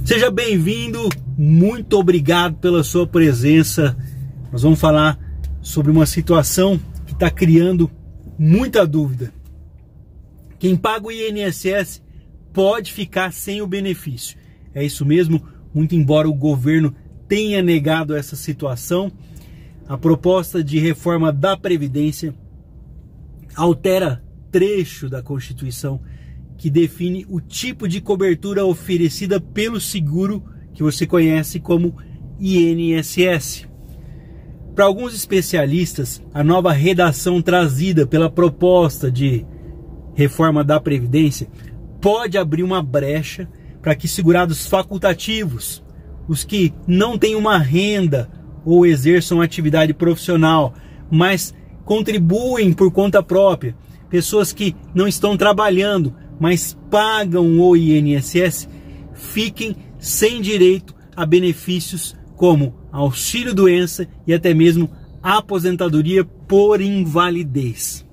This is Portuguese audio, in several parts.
Seja bem-vindo, muito obrigado pela sua presença. Nós vamos falar sobre uma situação que está criando muita dúvida. Quem paga o INSS pode ficar sem o benefício. É isso mesmo, muito embora o governo tenha negado essa situação, a proposta de reforma da Previdência altera trecho da Constituição que define o tipo de cobertura oferecida pelo seguro que você conhece como INSS. Para alguns especialistas, a nova redação trazida pela proposta de reforma da Previdência pode abrir uma brecha para que segurados facultativos, os que não têm uma renda ou exerçam atividade profissional, mas contribuem por conta própria, pessoas que não estão trabalhando, mas pagam o INSS, fiquem sem direito a benefícios como auxílio-doença e até mesmo aposentadoria por invalidez.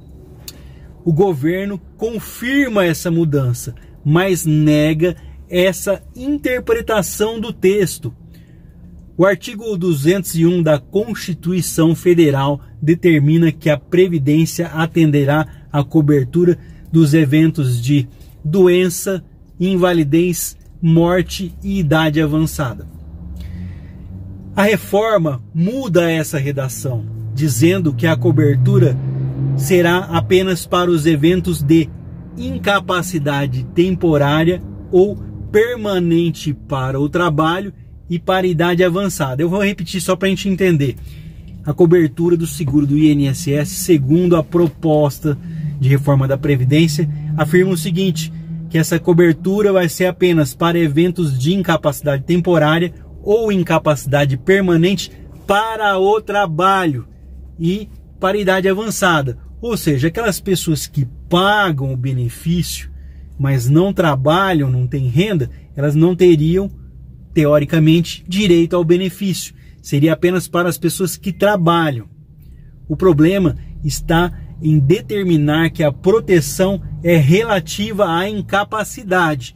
O governo confirma essa mudança, mas nega essa interpretação do texto. O artigo 201 da Constituição Federal determina que a Previdência atenderá à cobertura dos eventos de doença, invalidez, morte e idade avançada. A reforma muda essa redação, dizendo que a cobertura será apenas para os eventos de incapacidade temporária ou permanente para o trabalho e para a idade avançada. Eu vou repetir só para a gente entender. A cobertura do seguro do INSS, segundo a proposta de reforma da Previdência, afirma o seguinte, que essa cobertura vai ser apenas para eventos de incapacidade temporária ou incapacidade permanente para o trabalho e para a idade avançada. Ou seja, aquelas pessoas que pagam o benefício, mas não trabalham, não têm renda, elas não teriam, teoricamente, direito ao benefício. Seria apenas para as pessoas que trabalham. O problema está em determinar que a proteção é relativa à incapacidade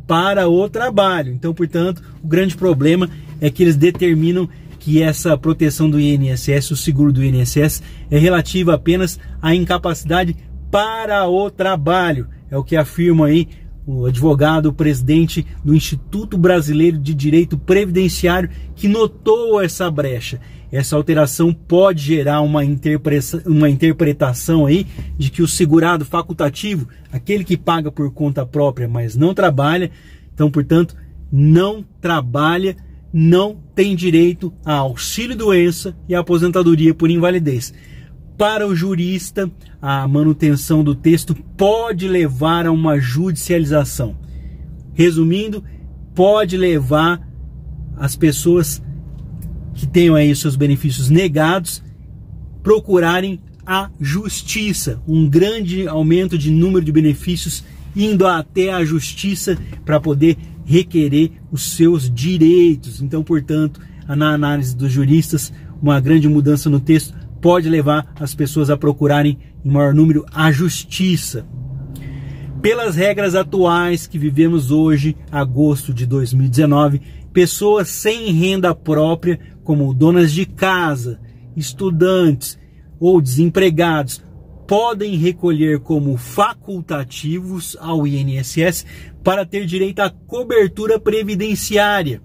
para o trabalho. Então, portanto, o grande problema é que eles determinam que essa proteção do INSS, o seguro do INSS, é relativa apenas à incapacidade para o trabalho. É o que afirma aí o advogado, o presidente do Instituto Brasileiro de Direito Previdenciário, que notou essa brecha. Essa alteração pode gerar uma interpretação aí de que o segurado facultativo, aquele que paga por conta própria, mas não trabalha, então, portanto, não trabalha, não tem direito a auxílio-doença e a aposentadoria por invalidez. Para o jurista, a manutenção do texto pode levar a uma judicialização. Resumindo, pode levar as pessoas que tenham aí seus benefícios negados procurarem a justiça. Um grande aumento de número de benefícios indo até a justiça para poder requerer os seus direitos. Então, portanto, na análise dos juristas, uma grande mudança no texto pode levar as pessoas a procurarem em maior número a justiça. Pelas regras atuais que vivemos hoje, agosto de 2019, pessoas sem renda própria, como donas de casa, estudantes ou desempregados, podem recolher como facultativos ao INSS para ter direito à cobertura previdenciária.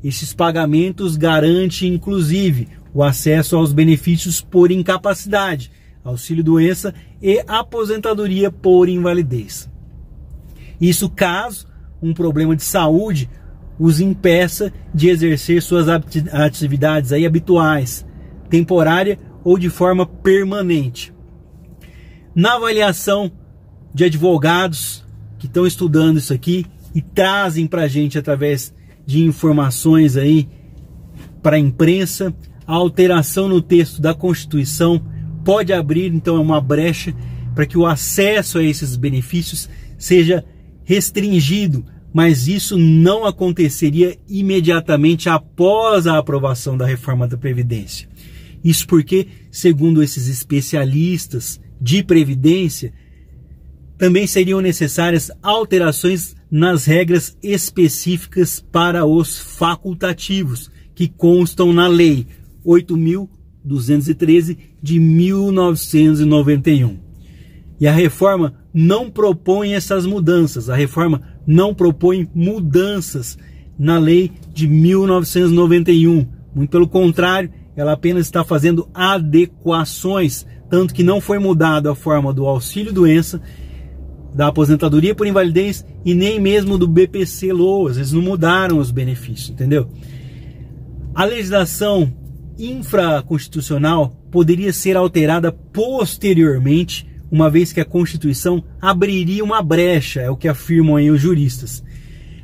Esses pagamentos garantem, inclusive, o acesso aos benefícios por incapacidade, auxílio-doença e aposentadoria por invalidez. Isso caso um problema de saúde os impeça de exercer suas atividades aí habituais, temporária ou de forma permanente. Na avaliação de advogados que estão estudando isso aqui e trazem para a gente através de informações aí para a imprensa, a alteração no texto da Constituição pode abrir então uma brecha para que o acesso a esses benefícios seja restringido, mas isso não aconteceria imediatamente após a aprovação da reforma da Previdência. Isso porque, segundo esses especialistas de Previdência, Também seriam necessárias alterações nas regras específicas para os facultativos, que constam na Lei 8.213 de 1991. E a reforma não propõe essas mudanças, a reforma não propõe mudanças na Lei de 1991. Muito pelo contrário, ela apenas está fazendo adequações, tanto que não foi mudada a forma do auxílio-doença, da aposentadoria por invalidez e nem mesmo do BPC-LOAS. Eles não mudaram os benefícios, entendeu? A legislação infraconstitucional poderia ser alterada posteriormente, uma vez que a Constituição abriria uma brecha, é o que afirmam aí os juristas.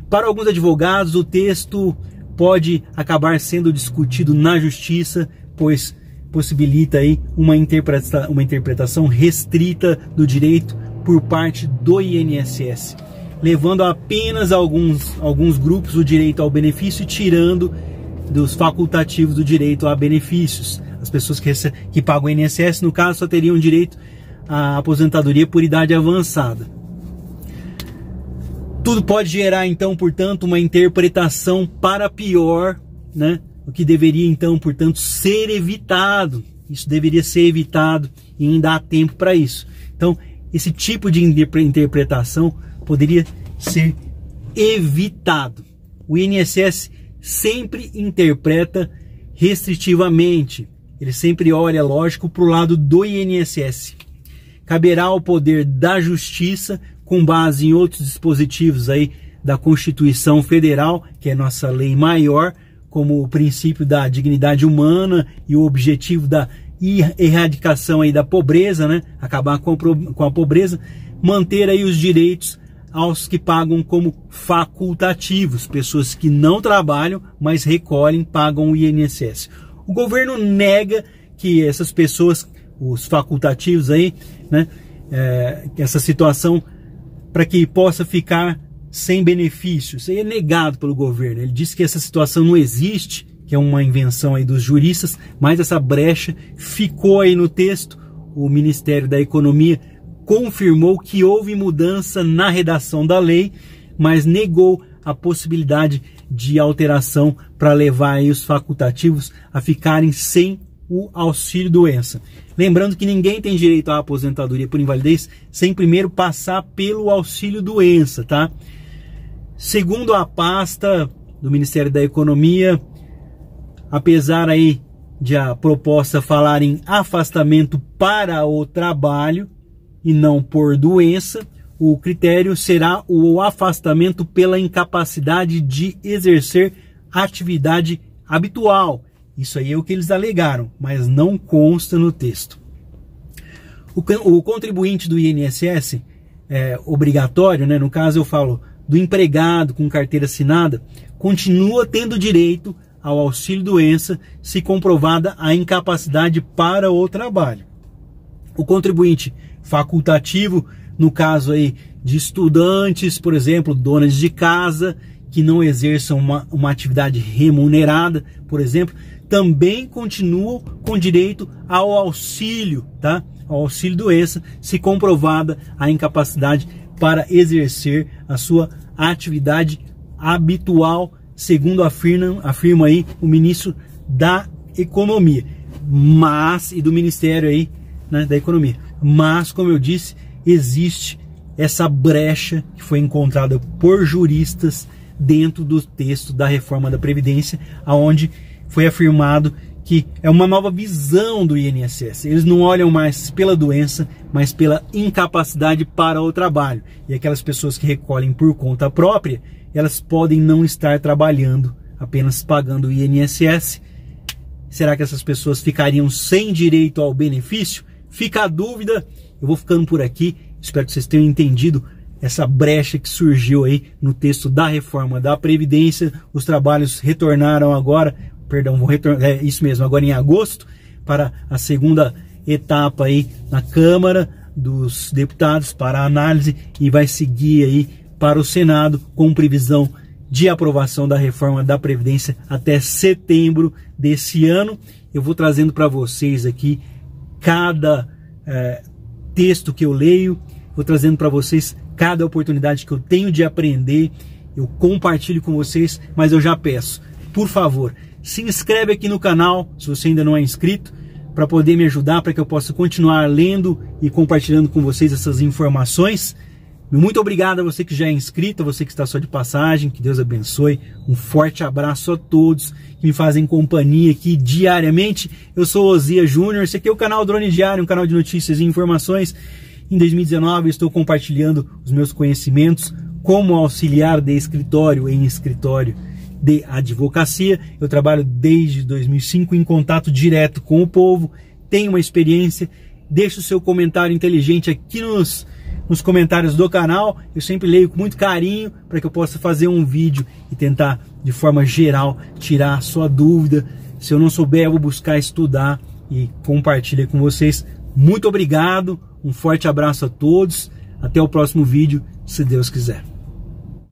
Para alguns advogados, o texto pode acabar sendo discutido na justiça, pois possibilita aí uma interpretação restrita do direito por parte do INSS, levando apenas alguns grupos o direito ao benefício e tirando dos facultativos do direito a benefícios. As pessoas que pagam o INSS, no caso, só teriam direito à aposentadoria por idade avançada. Tudo pode gerar, então, portanto, uma interpretação para pior, né? O que deveria, então, portanto, ser evitado. Isso deveria ser evitado e ainda há tempo para isso. Então, esse tipo de interpretação poderia ser evitado. O INSS sempre interpreta restritivamente. Ele sempre olha, lógico, para o lado do INSS. Caberá ao poder da justiça, com base em outros dispositivos aí da Constituição Federal, que é nossa lei maior, como o princípio da dignidade humana e o objetivo da erradicação aí da pobreza, né? Acabar com a pobreza, manter aí os direitos aos que pagam como facultativos, pessoas que não trabalham, mas recolhem, pagam o INSS. O governo nega que essas pessoas, os facultativos aí, né? Essa situação, para que possa ficar sem benefício. Isso aí é negado pelo governo. Ele diz que essa situação não existe, que é uma invenção aí dos juristas, mas essa brecha ficou aí no texto. O Ministério da Economia confirmou que houve mudança na redação da lei, mas negou a possibilidade de alteração para levar aí os facultativos a ficarem sem o auxílio-doença. Lembrando que ninguém tem direito à aposentadoria por invalidez sem primeiro passar pelo auxílio-doença, tá? Segundo a pasta do Ministério da Economia, apesar aí de a proposta falar em afastamento para o trabalho e não por doença, o critério será o afastamento pela incapacidade de exercer atividade habitual. Isso aí é o que eles alegaram, mas não consta no texto. O contribuinte do INSS obrigatório, né, no caso eu falo do empregado com carteira assinada, continua tendo direito ao auxílio-doença se comprovada a incapacidade para o trabalho. O contribuinte facultativo, no caso aí de estudantes, por exemplo, donas de casa, que não exerçam uma atividade remunerada, por exemplo, também continuam com direito ao auxílio, tá? Ao auxílio-doença, se comprovada a incapacidade para exercer a sua atividade habitual, segundo afirma aí o ministro da Economia, e do Ministério aí, né, da Economia. Mas, como eu disse, existe essa brecha que foi encontrada por juristas dentro do texto da reforma da Previdência, aonde foi afirmado que é uma nova visão do INSS. Eles não olham mais pela doença, mas pela incapacidade para o trabalho. E aquelas pessoas que recolhem por conta própria, elas podem não estar trabalhando, apenas pagando o INSS. Será que essas pessoas ficariam sem direito ao benefício? Fica a dúvida. Eu vou ficando por aqui. Espero que vocês tenham entendido essa brecha que surgiu aí no texto da reforma da Previdência. Os trabalhos retornaram agora, isso mesmo, agora em agosto, para a segunda etapa aí na Câmara dos Deputados para análise, e vai seguir aí para o Senado com previsão de aprovação da reforma da Previdência até setembro desse ano. Eu vou trazendo para vocês aqui cada texto que eu leio, vou trazendo para vocês cada oportunidade que eu tenho de aprender, eu compartilho com vocês, mas eu já peço, por favor, se inscreve aqui no canal, se você ainda não é inscrito, para poder me ajudar, para que eu possa continuar lendo e compartilhando com vocês essas informações. Muito obrigado a você que já é inscrito, a você que está só de passagem, que Deus abençoe. Um forte abraço a todos que me fazem companhia aqui diariamente. Eu sou Osias Júnior, esse aqui é o canal Drone Diário, um canal de notícias e informações. Em 2019 eu estou compartilhando os meus conhecimentos como auxiliar de escritório em escritório de advocacia. Eu trabalho desde 2005 em contato direto com o povo, tenho uma experiência. Deixe o seu comentário inteligente aqui nos comentários do canal, eu sempre leio com muito carinho para que eu possa fazer um vídeo e tentar de forma geral tirar a sua dúvida. Se eu não souber, eu vou buscar estudar e compartilhar com vocês. Muito obrigado, um forte abraço a todos, até o próximo vídeo, se Deus quiser.